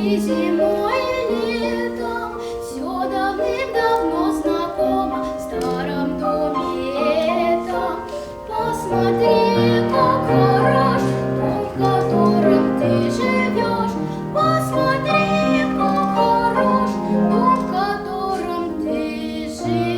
И зимой, и летом все давным-давно знакомо в старом доме этом. Посмотри, как хорош дом, в котором ты живешь. Посмотри, как хорош дом, в котором ты живешь.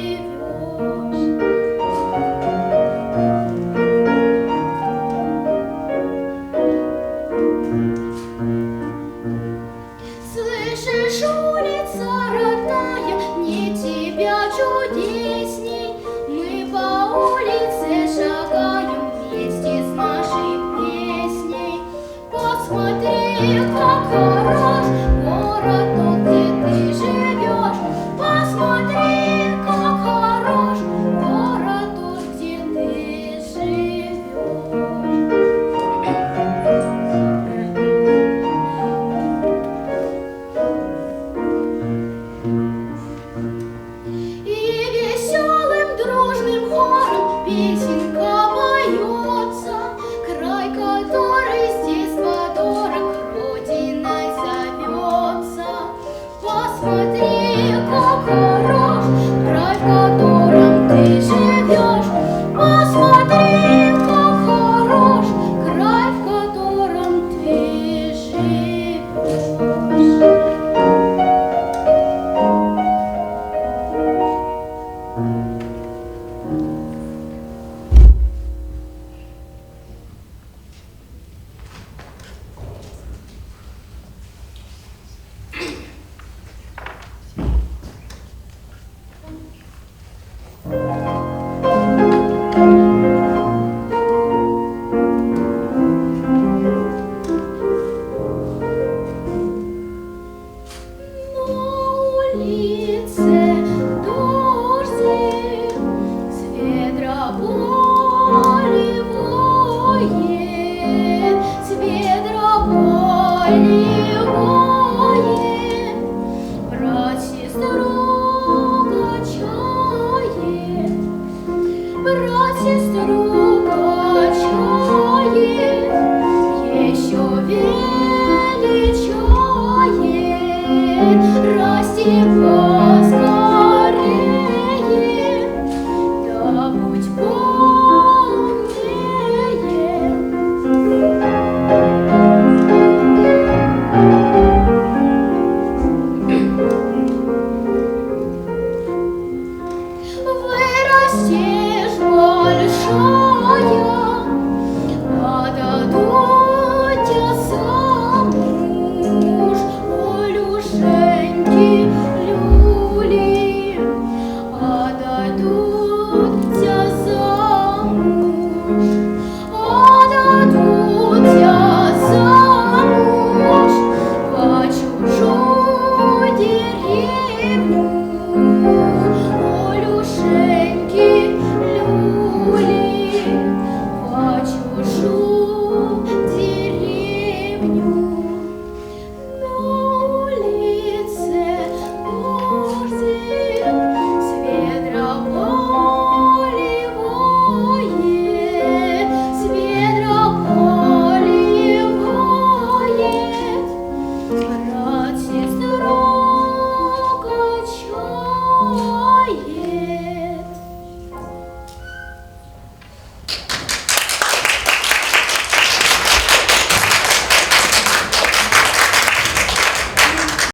Слышишь, улица родная, нет тебя чудесней. Мы по улице шагаем вместе с нашей песней. Посмотри, как хорош город тот, где ты живешь. Посмотри, как хорош город тот, где ты живешь. И веселым дружным хором песенка поется, край, который с детства дорог, родиной зовется. Посмотри, как хорош край, в котором ты живешь. Посмотри, как хорош край, в котором ты живешь. На улице дождик, с ведра поливает, с ведра поливает.